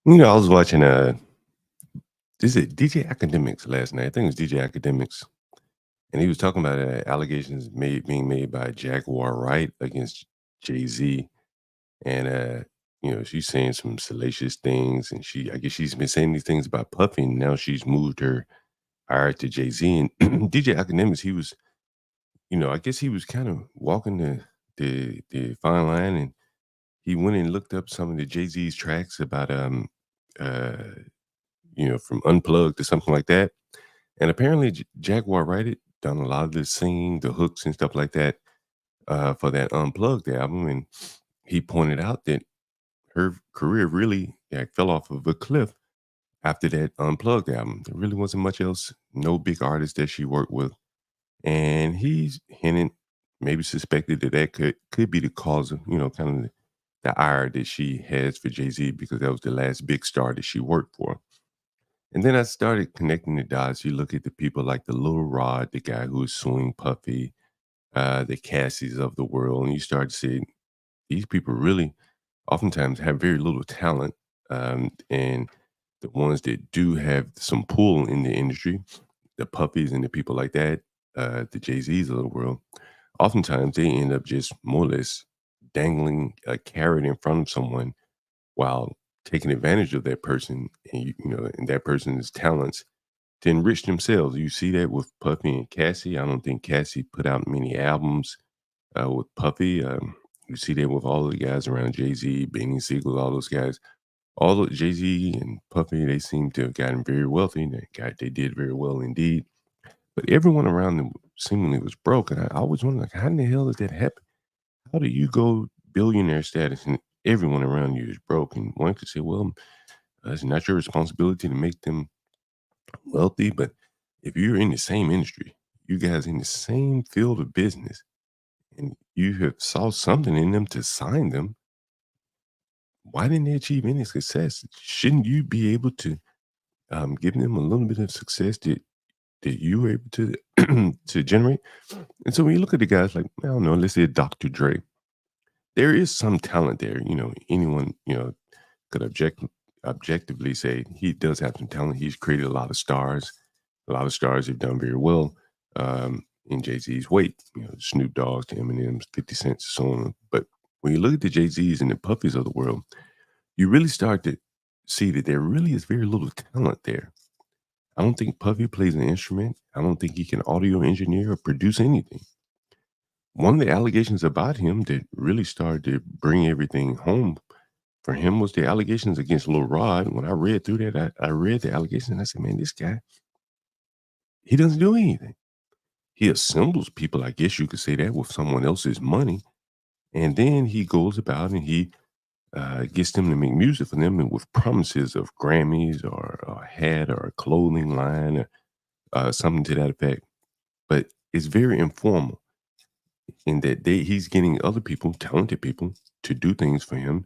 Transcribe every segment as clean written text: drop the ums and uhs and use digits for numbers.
I was watching is it DJ Academics last night? I think it was DJ Academics, and he was talking about allegations being made by Jaguar Wright against Jay Z, and she's saying some salacious things, and I guess she's been saying these things about Puffy, and now she's moved her ire to Jay Z and DJ Academics. He was, I guess he was kind of walking the fine line, and he went and looked up some of the Jay Z's tracks about uh from Unplugged to something like that. And apparently, Jaguar Wright had done a lot of the singing, the hooks and stuff like that for that Unplugged album. And he pointed out that her career really fell off of a cliff after that Unplugged album. There really wasn't much else, no big artist that she worked with. And he's hinted, maybe suspected that could be the cause of, kind of the ire that she has for Jay Z because that was the last big star that she worked for. And then I started connecting the dots. You look at the people like the Little Rod, the guy who was suing Puffy, the Cassies of the world, and you start to see these people really oftentimes have very little talent. And the ones that do have some pull in the industry, the Puffies and the people like that, the Jay-Z's of the world, oftentimes they end up just more or less dangling a carrot in front of someone while taking advantage of that person and and that person's talents to enrich themselves. You see that with Puffy and Cassie. I don't think Cassie put out many albums with Puffy. You see that with all the guys around Jay Z, Benny Siegel, all those guys. All the Jay Z and Puffy, they seem to have gotten very wealthy. They did very well indeed. But everyone around them seemingly was broke, and I always wonder, like, how in the hell did that happen? How do you go billionaire status and everyone around you is broke? And one could say, well, it's not your responsibility to make them wealthy, but if you're in the same industry, you guys in the same field of business, and you have saw something in them to sign them, why didn't they achieve any success? Shouldn't you be able to give them a little bit of success that you were able to to generate? And so when you look at the guys like, I don't know, let's say Dr. Dre, there is some talent there. Anyone could objectively say he does have some talent. He's created a lot of stars. A lot of stars have done very well in Jay Z's wake. Snoop Dogg, to Eminem's, 50 Cent, so on. But when you look at the Jay Z's and the Puffies of the world, you really start to see that there really is very little talent there. I don't think Puffy plays an instrument. I don't think he can audio engineer or produce anything. One of the allegations about him that really started to bring everything home for him was the allegations against Lil Rod. When I read through that, I read the allegations and I said, man, this guy, he doesn't do anything. He assembles people, I guess you could say that, with someone else's money. And then he goes about and he gets them to make music for them and with promises of Grammys or a hat or a clothing line or something to that effect. But it's very informal in that he's getting other people, talented people, to do things for him.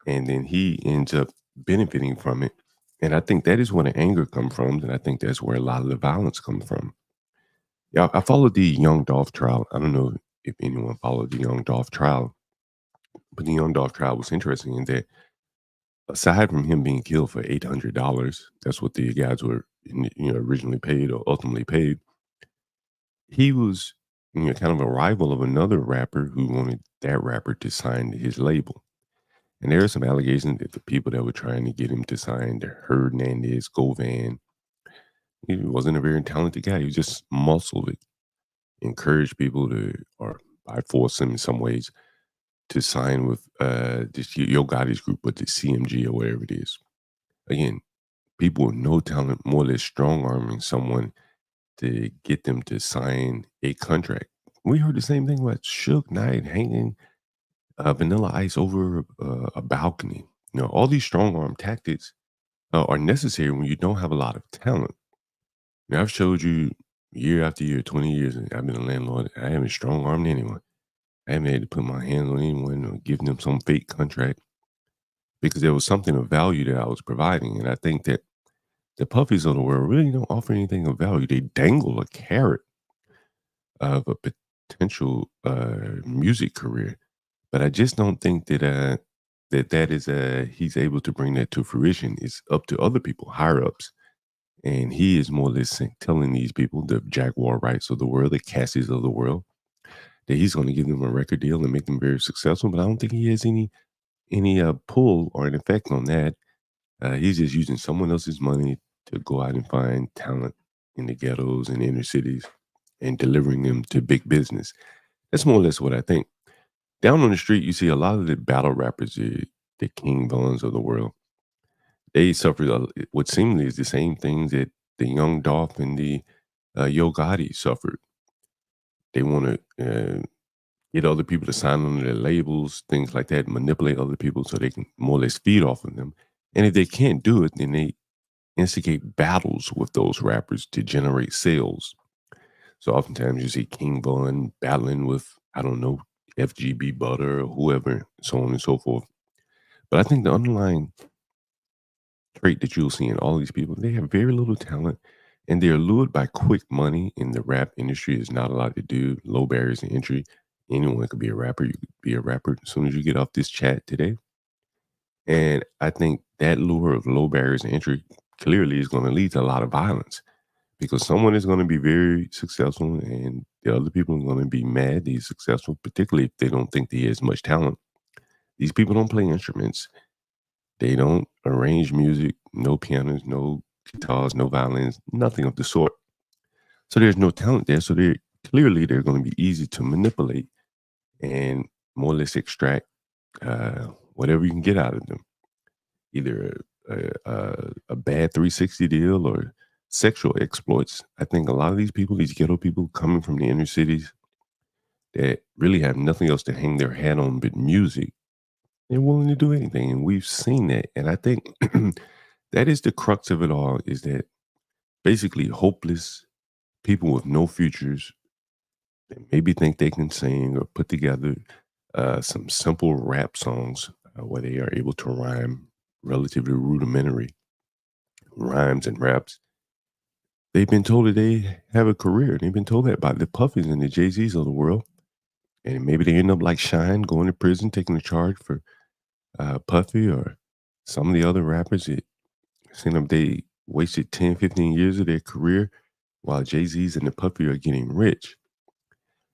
And then he ends up benefiting from it. And I think that is where the anger comes from. And I think that's where a lot of the violence comes from. Yeah, I followed the Young Dolph trial. I don't know if anyone followed the Young Dolph trial, but the Young Dolph trial was interesting in that aside from him being killed for $800, that's what the guys were originally paid or ultimately paid. He was kind of a rival of another rapper who wanted that rapper to sign his label. And there are some allegations that the people that were trying to get him to sign the Hernandez Govan, he wasn't a very talented guy. He was just muscled it, encouraged people to, or by force him in some ways, to sign with this Yo Gotti's group, but the CMG or whatever it is. Again, people with no talent more or less strong arming someone to get them to sign a contract. We heard the same thing about Suge Knight hanging Vanilla Ice over a balcony. You know, all these strong arm tactics are necessary when you don't have a lot of talent. Now, I've showed you year after year, 20 years, and I've been a landlord. I haven't strong armed anyone. I haven't had to put my hands on anyone or give them some fake contract because there was something of value that I was providing. And I think that the puppies of the world really don't offer anything of value. They dangle a carrot of a potential music career, but I just don't think that that is he's able to bring that to fruition. It's up to other people, higher ups, and he is more or less telling these people, the Jaguar Wrights of the world, the Cassies of the world, that he's going to give them a record deal and make them very successful. But I don't think he has any pull or an effect on that. He's just using someone else's money to go out and find talent in the ghettos and inner cities and delivering them to big business. That's more or less what I think. Down on the street, you see a lot of the battle rappers, the King Vons of the world. They suffered what seemingly is the same things that the Young Dolph and the Yo Gotti suffered. They want to get other people to sign on their labels, things like that, manipulate other people so they can more or less feed off of them. And if they can't do it, then they instigate battles with those rappers to generate sales. So oftentimes you see King Von battling with, I don't know, FGB Butter or whoever, so on and so forth. But I think the underlying trait that you'll see in all these people, they have very little talent and they're lured by quick money in the rap industry. There's not a lot to do, low barriers to entry. Anyone could be a rapper. You could be a rapper as soon as you get off this chat today. And I think that lure of low barriers to entry clearly is going to lead to a lot of violence because someone is going to be very successful and the other people are going to be mad that he's successful, particularly if they don't think that he has much talent. These people don't play instruments. They don't arrange music, no pianos, no guitars, no violins, nothing of the sort. So there's no talent there. So they're going to be easy to manipulate and more or less extract whatever you can get out of them, either a bad 360 deal or sexual exploits. I think a lot of these people, these ghetto people coming from the inner cities that really have nothing else to hang their hat on but music, they're willing to do anything. And we've seen that. And I think that is the crux of it all is that basically hopeless people with no futures that maybe think they can sing or put together some simple rap songs where they are able to rhyme relatively rudimentary rhymes and raps. They've been told that they have a career. They've been told that by the Puffies and the Jay-Z's of the world. And maybe they end up like Shine, going to prison, taking a charge for Puffy or some of the other rappers. It seemed like they wasted 10, 15 years of their career while Jay-Z's and the Puffy are getting rich.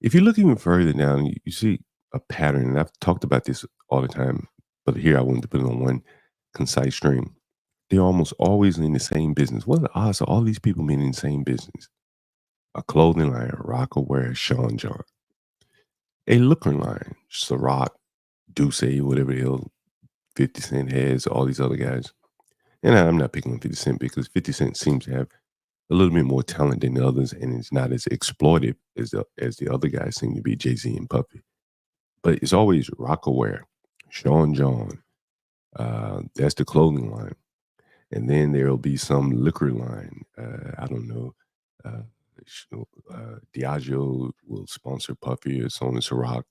If you look even further down, you see a pattern, and I've talked about this all the time, but here I wanted to put it on one concise stream. They're almost always in the same business. What are the odds of all these people being in the same business? A clothing line, Rockaware, Sean John. A liquor line, Ciroc, Douce, whatever the hell 50 Cent has, all these other guys. And I'm not picking on 50 Cent because 50 Cent seems to have a little bit more talent than the others, and it's not as exploitive as the other guys seem to be, Jay-Z and Puffy. But it's always Rockaware, Sean John. That's the clothing line. And then there'll be some liquor line. I don't know. Uh, Diageo will sponsor Puffy or so on and Ciroc.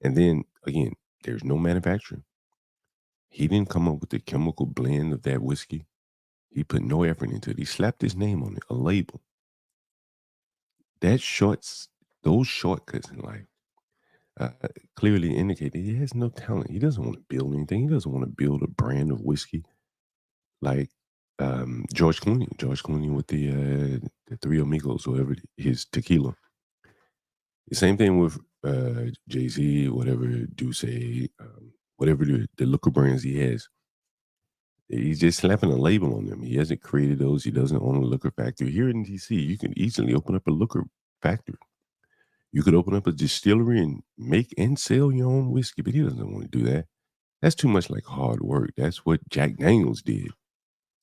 And then again, there's no manufacturing. He didn't come up with the chemical blend of that whiskey. He put no effort into it. He slapped his name on it, a label. That shorts, those shortcuts in life uh, clearly indicate that he has no talent. He doesn't want to build anything. He doesn't want to build a brand of whiskey like George Clooney. George Clooney with the Three Amigos, whatever his tequila. The same thing with Jay Z, whatever Douce, whatever the liquor brands he has. He's just slapping a label on them. He hasn't created those. He doesn't own a liquor factory. Here in DC, you can easily open up a liquor factory. You could open up a distillery and make and sell your own whiskey, but he doesn't want to do that. That's too much like hard work. That's what Jack Daniels did.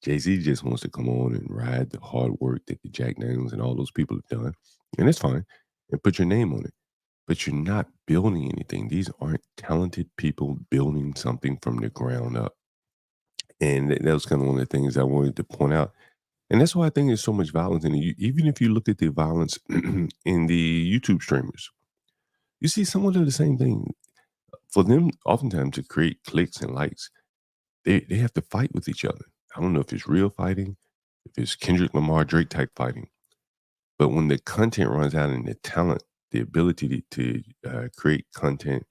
Jay-Z just wants to come on and ride the hard work that the Jack Daniels and all those people have done, and it's fine, and put your name on it. But you're not building anything. These aren't talented people building something from the ground up. And that was kind of one of the things I wanted to point out. And that's why I think there's so much violence in it. Even if you look at the violence in the YouTube streamers, you see somewhat of the same thing. For them, oftentimes to create clicks and likes, they have to fight with each other. I don't know if it's real fighting, if it's Kendrick Lamar, Drake type fighting. But when the content runs out and the talent, the ability to create content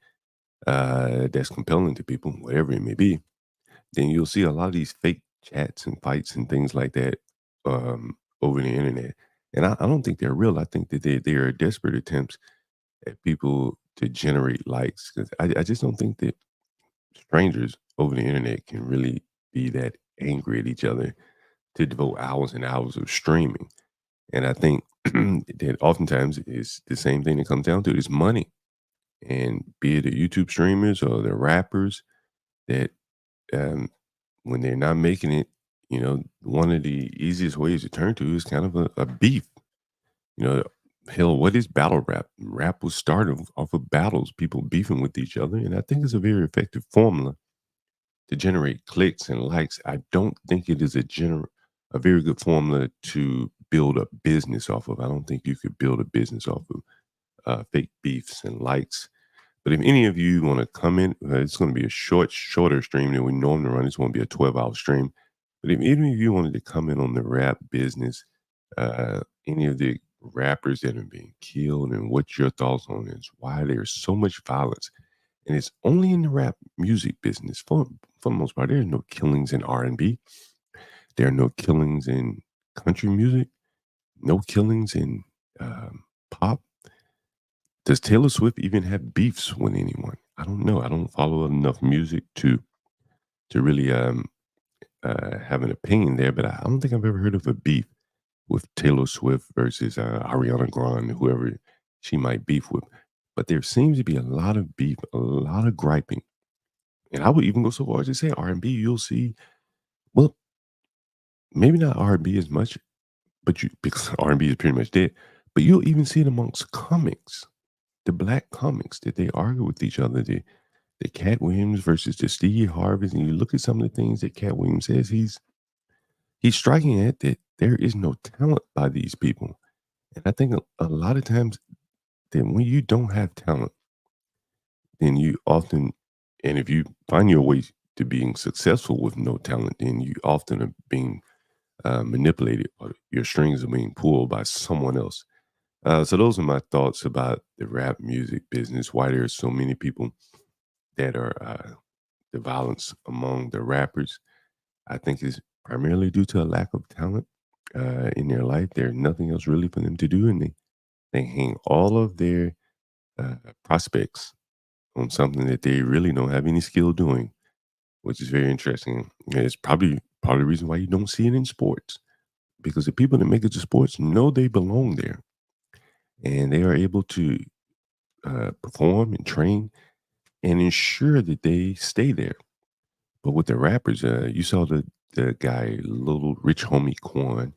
that's compelling to people, whatever it may be, then you'll see a lot of these fake chats and fights and things like that over the internet. And I don't think they're real. I think that they are desperate attempts at people to generate likes. Because I just don't think that strangers over the internet can really be that angry at each other to devote hours and hours of streaming. And I think that oftentimes it's the same thing that comes down to it is money. And be it the YouTube streamers or the rappers that um, when they're not making it, one of the easiest ways to turn to is kind of a beef. You know, hell, what is battle rap? Rap was started off of battles, people beefing with each other. And I think it's a very effective formula to generate clicks and likes. I don't think it is a very good formula to build a business off of. I don't think you could build a business off of fake beefs and likes. But if any of you want to comment, it's going to be a shorter stream than we normally run. It's going to be a 12-hour stream. But if any of you wanted to comment on the rap business, any of the rappers that are being killed, and what your thoughts on is, why there's so much violence, and it's only in the rap music business for the most part. There are no killings in R&B. There are no killings in country music. No killings in pop. Does Taylor Swift even have beefs with anyone? I don't know. I don't follow enough music to really have an opinion there. But I don't think I've ever heard of a beef with Taylor Swift versus Ariana Grande, whoever she might beef with. But there seems to be a lot of beef, a lot of griping, and I would even go so far as to say R&B. You'll see, well, maybe not R&B as much, but because R&B is pretty much dead. But you'll even see it amongst comics. The black comics that they argue with each other, the Cat Williams versus the Steve Harveys, and you look at some of the things that Cat Williams says, he's striking at that there is no talent by these people. And I think a lot of times that when you don't have talent, then you often, and if you find your way to being successful with no talent, then you often are being manipulated, or your strings are being pulled by someone else. So those are my thoughts about the rap music business, why there's so many people that are the violence among the rappers. I think is primarily due to a lack of talent in their life. There's nothing else really for them to do, and they hang all of their prospects on something that they really don't have any skill doing, which is very interesting. And it's probably part of the reason why you don't see it in sports, because the people that make it to sports know they belong there, and they are able to perform and train and ensure that they stay there. But with the rappers, you saw the guy, little rich homie Quan,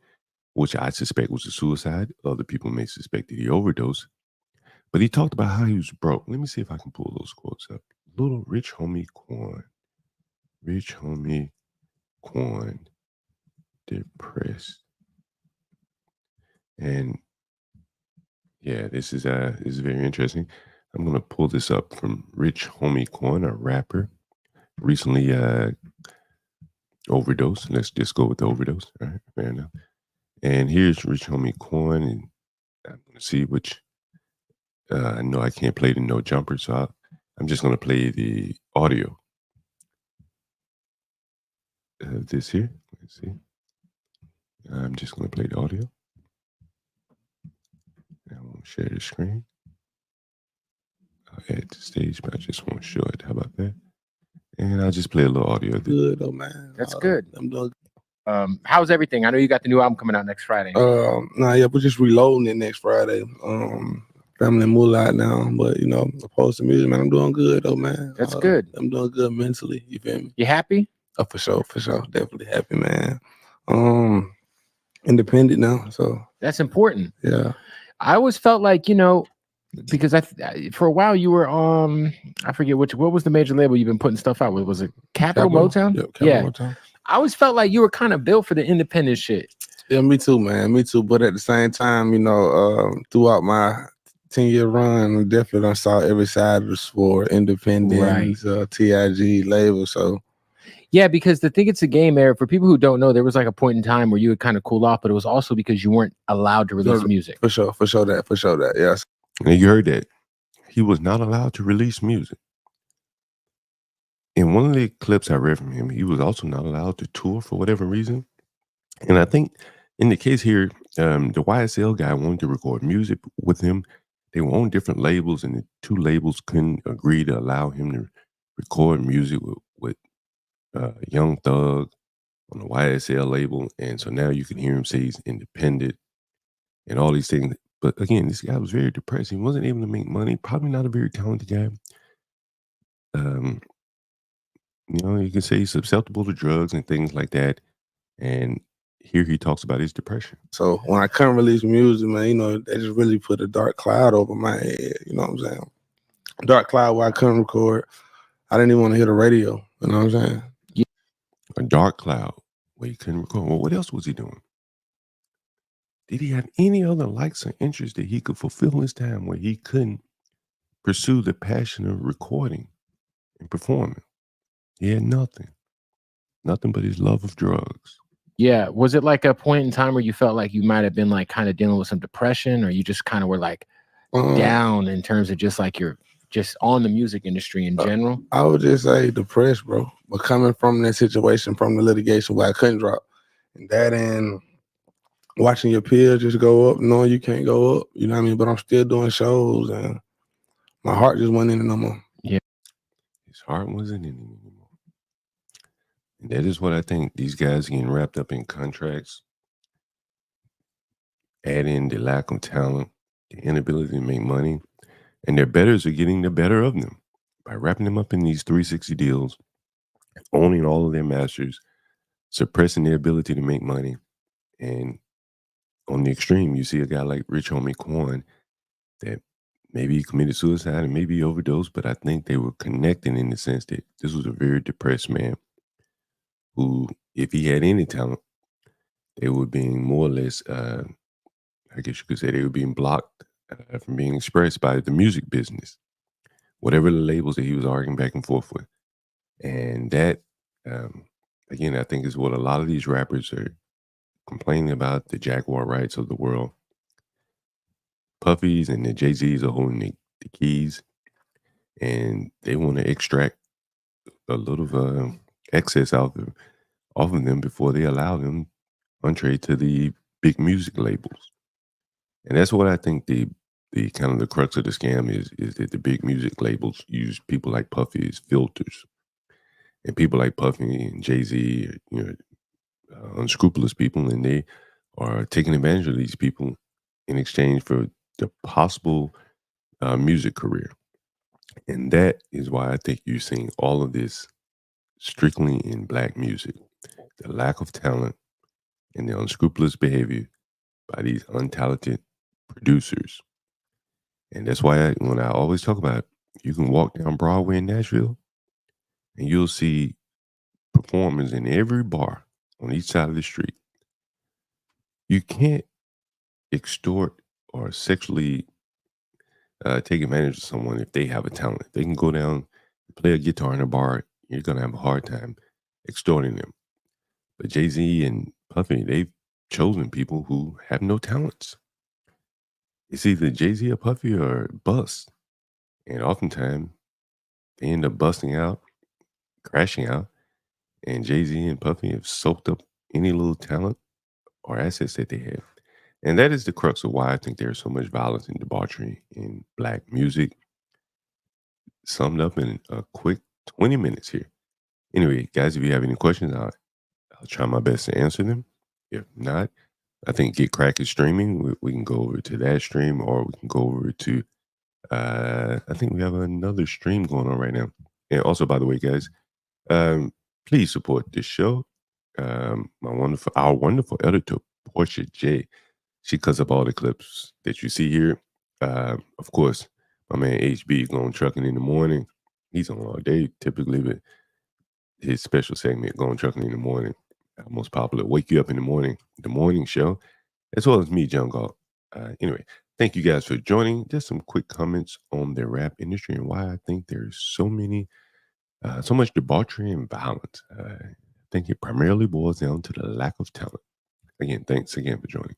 which I suspect was a suicide. Other people may suspect that he overdosed. But he talked about how he was broke. Let me see if I can pull those quotes up. Little rich homie Quan, rich homie Quan, depressed, and yeah, this is very interesting. I'm gonna pull this up from Rich Homie Quan, a rapper, recently overdose. Let's just go with the overdose. All right, fair enough. And here's Rich Homie Quan, and I'm gonna see which. I know I can't play the no jumper, so I'm just gonna play the audio of this here. Let's see. I'm just gonna play the audio. I won't share the screen. I'll add the stage, but I just won't show it. How about that? And I'll just play a little audio. Good though, man. That's good. I'm doing. How's everything? I know you got the new album coming out next Friday. Nah, yeah, we're just reloading it next Friday. Family moolah now, but opposed to music, man. I'm doing good though, man. That's good. I'm doing good mentally. You feel me? You happy? Oh, for sure, definitely happy, man. Independent now, so That's important. yeah. I always felt like, because for a while you were I forget what was the major label you've been putting stuff out with? Was it Capitol Motown? Yep, Yeah. Motown. I always felt like you were kind of built for the independent shit. Yeah, me too, man. Me too. But at the same time, throughout my 10-year run, I definitely done saw every side of the sport, independent, TIG, label. So yeah, because the thing, it's a game era. For people who don't know, there was like a point in time where you would kind of cool off, but it was also because you weren't allowed to release music. For sure that, yes. And you heard that. He was not allowed to release music. In one of the clips I read from him, he was also not allowed to tour for whatever reason. And I think in the case here, the YSL guy wanted to record music with him. They were on different labels, and the two labels couldn't agree to allow him to record music with Young Thug on the YSL label. And so now you can hear him say he's independent and all these things. But again, this guy was very depressed. He wasn't able to make money. Probably not a very talented guy. You can say he's susceptible to drugs and things like that. And here he talks about his depression. So when I couldn't release music, man, they just really put a dark cloud over my head. You know what I'm saying? Dark cloud where I couldn't record. I didn't even want to hear the radio. You know what I'm saying? Yeah. A dark cloud where he couldn't record. Well, what else was he doing? Did he have any other likes or interests that he could fulfill his time where he couldn't pursue the passion of recording and performing? He had nothing. Nothing but his love of drugs. Yeah. Was it like a point in time where you felt like you might have been like kind of dealing with some depression, or you just kind of were like down in terms of just like you're just on the music industry in general? I would just say depressed, bro. But coming from that situation, from the litigation where I couldn't drop, and that and watching your peers just go up, knowing you can't go up, you know what I mean? But I'm still doing shows, and my heart just wasn't in it no more. Yeah. His heart wasn't in it anymore. And that is what I think these guys getting wrapped up in contracts, add in the lack of talent, the inability to make money, and their betters are getting the better of them by wrapping them up in these 360 deals, owning all of their masters, suppressing their ability to make money. And on the extreme, you see a guy like Rich Homie Quan that maybe he committed suicide and maybe he overdosed, but I think they were connecting in the sense that this was a very depressed man who, if he had any talent, they were being more or less, I guess you could say they were being blocked from being expressed by the music business, whatever the labels that he was arguing back and forth with. And that, again, I think is what a lot of these rappers are complaining about, the Jaguar rights of the world. Puffy's and the Jay-Z's are holding the keys, and they want to extract a little excess off of them before they allow them entree to the big music labels. And that's what I think the kind of the crux of the scam is that the big music labels use people like Puffy as filters. And people like Puffy and Jay-Z, unscrupulous people, and they are taking advantage of these people in exchange for the possible music career. And that is why I think you're seeing all of this strictly in Black music. The lack of talent and the unscrupulous behavior by these untalented producers. And that's why when I always talk about it, you can walk down Broadway in Nashville and you'll see performers in every bar on each side of the street. You can't extort or sexually take advantage of someone if they have a talent. They can go down, play a guitar in a bar. You're going to have a hard time extorting them. But Jay-Z and Puffy, they've chosen people who have no talents. It's either Jay-Z or Puffy or bust. And oftentimes, they end up busting out, crashing out. And Jay-Z and Puffy have soaked up any little talent or assets that they have. And that is the crux of why I think there's so much violence and debauchery in Black music. Summed up in a quick 20 minutes here. Anyway, guys, if you have any questions, I'll try my best to answer them. If not, I think Get Crack is streaming. We can go over to that stream, or we can go over to, I think we have another stream going on right now. And also, by the way, guys, please support this show. our wonderful editor, Portia J. She cuts up all the clips that you see here. Of course, my man HB going trucking in the morning. He's on all day typically, but his special segment, Going Trucking in the Morning, most popular, Wake You Up in the morning show, as well as me, John Galt. Anyway, thank you guys for joining. Just some quick comments on the rap industry and why I think there's so much debauchery and violence. I think it primarily boils down to the lack of talent. Again, thanks again for joining.